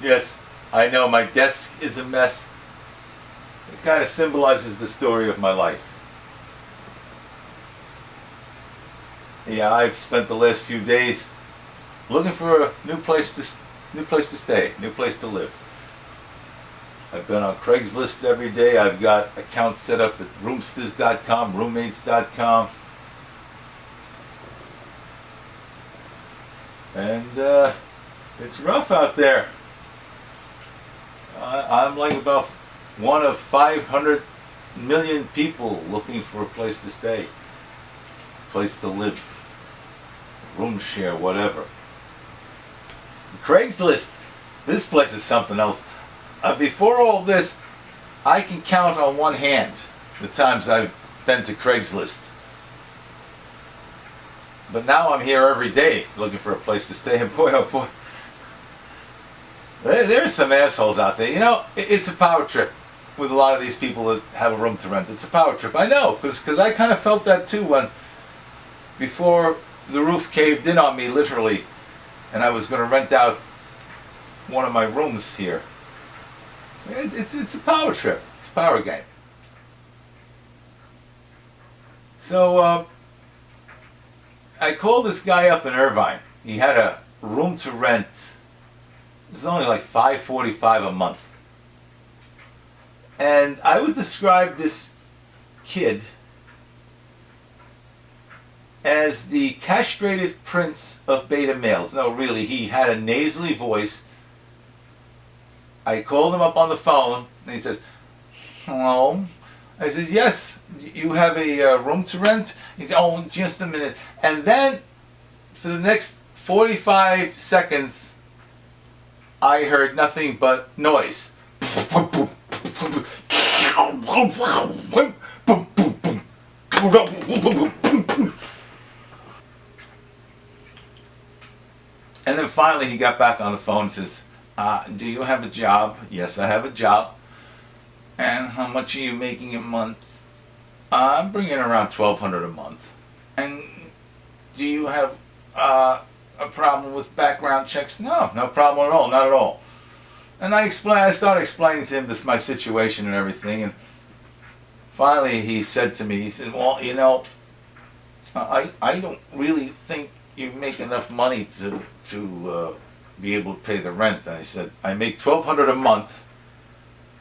Yes, I know my desk is a mess. It kind of symbolizes the story of my life. Yeah, I've spent the last few days looking for a new place to stay, new place to live. I've been on Craigslist every day. I've got accounts set up at roomsters.com, roommates.com. And it's rough out there. I'm like about one of 500 million people looking for a place to stay, a place to live, room share, whatever. Craigslist, this place is something else. Before all this, I can count on one hand the times I've been to Craigslist. But now I'm here every day looking for a place to stay, and boy, oh boy, there's some assholes out there. You know, it's a power trip with a lot of these people that have a room to rent. It's a power trip. I know, because I kind of felt that too before the roof caved in on me, literally, and I was going to rent out one of my rooms here. It's a power trip. It's a power game. So I called this guy up in Irvine. He had a room to rent. It was only like $5.45 a month. And I would describe this kid as the castrated prince of beta males. No, really, he had a nasally voice. I called him up on the phone, and he says, "Hello?" I said, "Yes, you have a room to rent?" He said, "Oh, just a minute." And then, for the next 45 seconds, I heard nothing but noise. And then finally he got back on the phone and says, "Do you have a job?" "Yes, I have a job." "And how much are you making a month?" "I'm bringing around $1,200 a month." "And do you have a problem with background checks?" "No, no problem at all, not at all." And I started explaining to him my situation and everything, and finally he said to me, he said, "Well, you know, I don't really think you make enough money to be able to pay the rent." And I said, "I make $1,200 a month,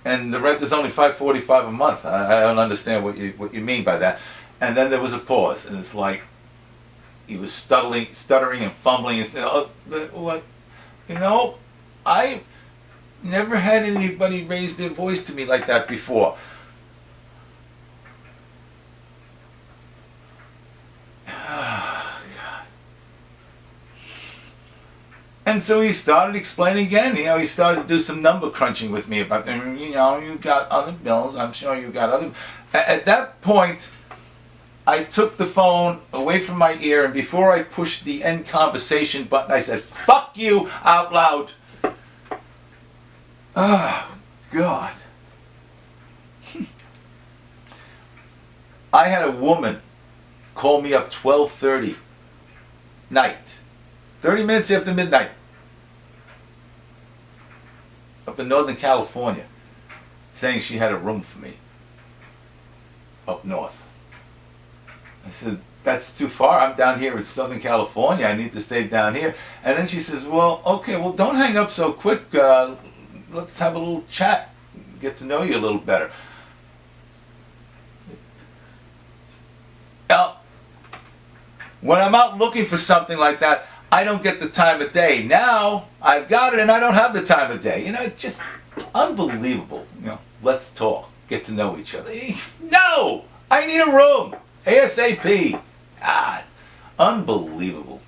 and the rent is only $5.45 a month. I don't understand what you mean by that." And then there was a pause, and it's like he was stuttering and fumbling, and said, "Oh, what? You know, I never had anybody raise their voice to me like that before." And so he started explaining again. You know, he started to do some number crunching with me about, you know, you got other bills. I'm sure you got other. At that point, I took the phone away from my ear, and before I pushed the end conversation button, I said, "Fuck you," out loud. Oh, God. I had a woman call me up 12:30 night. 30 minutes after midnight, up in Northern California, saying she had a room for me up north. I said, "That's too far. I'm down here in Southern California. I need to stay down here." And then she says, "Well, okay, well, don't hang up so quick. Let's have a little chat, get to know you a little better." Now, when I'm out looking for something like that, I don't get the time of day. Now I've got it and I don't have the time of day. You know, it's just unbelievable. You know, let's talk, get to know each other. No, I need a room ASAP. God, unbelievable.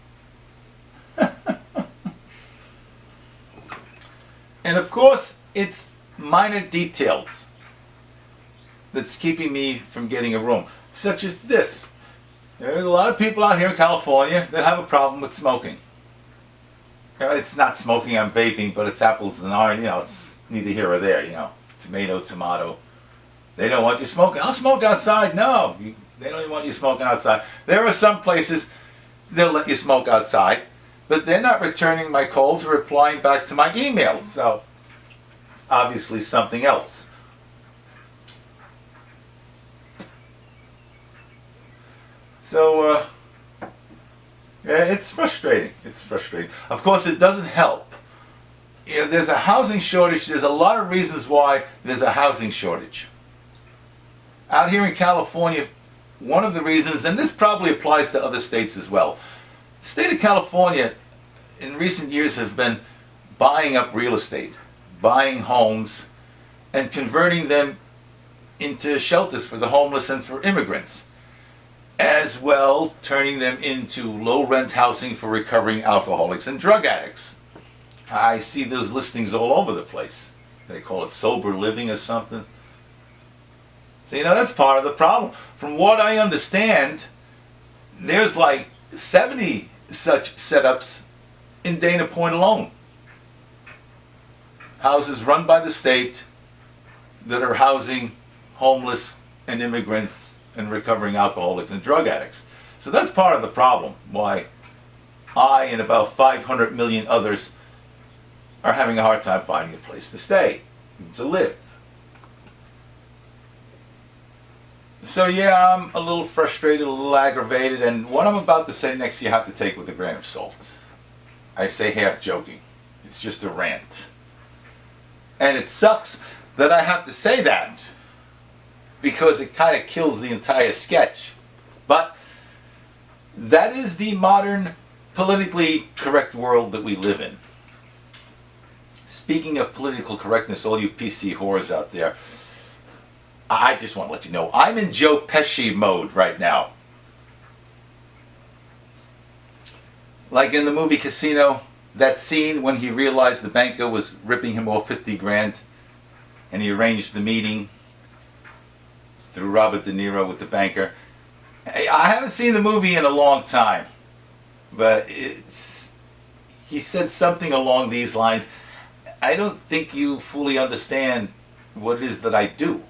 And of course, it's minor details that's keeping me from getting a room, such as this. There's a lot of people out here in California that have a problem with smoking. You know, it's not smoking, I'm vaping, but it's apples and orange, you know, it's neither here or there, you know. Tomato, tomato. They don't want you smoking. I'll smoke outside. No, they don't even want you smoking outside. There are some places they'll let you smoke outside. but they're not returning my calls or replying back to my emails. So it's obviously something else. So yeah, it's frustrating. It's frustrating. Of course, it doesn't help. You know, there's a housing shortage. There's a lot of reasons why there's a housing shortage. Out here in California, one of the reasons, and this probably applies to other states as well, the state of California in recent years have been buying up real estate, buying homes, and converting them into shelters for the homeless and for immigrants, as well turning them into low-rent housing for recovering alcoholics and drug addicts. I see those listings all over the place. They call it sober living or something. So, you know, that's part of the problem. From what I understand, there's like 70 such setups in Dana Point alone. Houses run by the state that are housing homeless and immigrants and recovering alcoholics and drug addicts. So that's part of the problem, why I and about 500 million others are having a hard time finding a place to stay, to live. So yeah, I'm a little frustrated, a little aggravated, and what I'm about to say next you have to take with a grain of salt. I say half joking. It's just a rant. And it sucks that I have to say that, because it kind of kills the entire sketch. But that is the modern, politically correct world that we live in. Speaking of political correctness, all you PC whores out there, I just want to let you know, I'm in Joe Pesci mode right now. Like in the movie Casino, that scene when he realized the banker was ripping him off 50 grand, and he arranged the meeting through Robert De Niro with the banker. I haven't seen the movie in a long time, but he said something along these lines. I don't think you fully understand what it is that I do.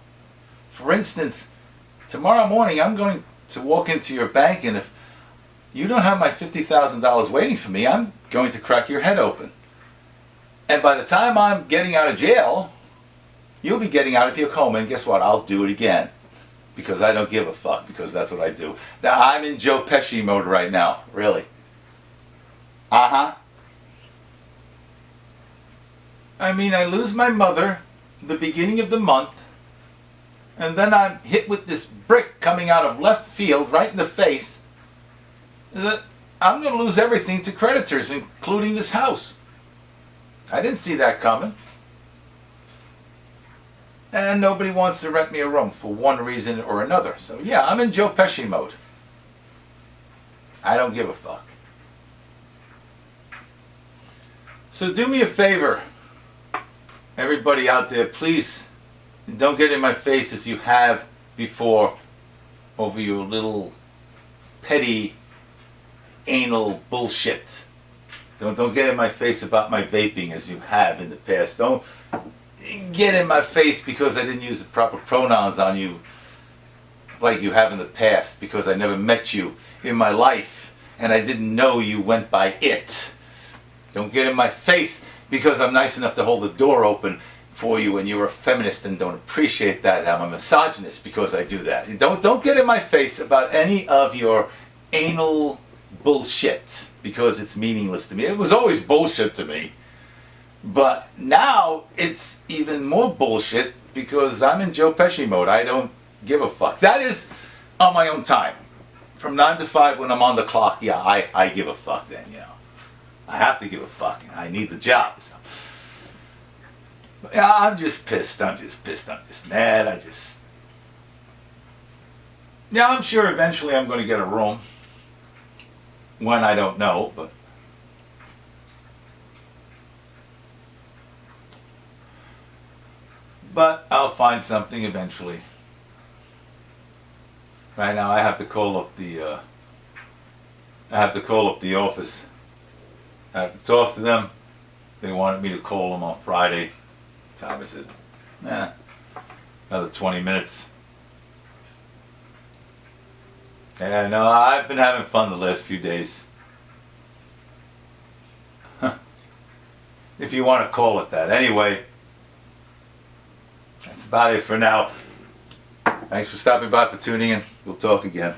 For instance, tomorrow morning I'm going to walk into your bank, and if you don't have my $50,000 waiting for me, I'm going to crack your head open. And by the time I'm getting out of jail, you'll be getting out of your coma, and guess what? I'll do it again. Because I don't give a fuck, because that's what I do. Now, I'm in Joe Pesci mode right now, really. Uh-huh. I mean, I lose my mother the beginning of the month, and then I'm hit with this brick coming out of left field right in the face. That I'm going to lose everything to creditors, including this house. I didn't see that coming. And nobody wants to rent me a room for one reason or another. So yeah, I'm in Joe Pesci mode. I don't give a fuck. So do me a favor, everybody out there, please don't get in my face as you have before over your little petty anal bullshit. Don't get in my face about my vaping as you have in the past. Don't get in my face because I didn't use the proper pronouns on you like you have in the past, because I never met you in my life and I didn't know you went by it. Don't get in my face because I'm nice enough to hold the door open for you and you're a feminist and don't appreciate that. I'm a misogynist because I do that. Don't get in my face about any of your anal bullshit, because it's meaningless to me. It was always bullshit to me. But now it's even more bullshit because I'm in Joe Pesci mode. I don't give a fuck. That is on my own time. From 9 to 5 when I'm on the clock, yeah, I give a fuck then, you know. I have to give a fuck. I need the job. So. Yeah, I'm just pissed. I'm just mad. Yeah, I'm sure eventually I'm going to get a room. When, I don't know, but I'll find something eventually. Right now I have to call up the office. I have to talk to them. They wanted me to call them on Friday. Time I said, another 20 minutes. Yeah, no, I've been having fun the last few days. if you want to call it that. Anyway, that's about it for now. Thanks for stopping by, for tuning in. We'll talk again.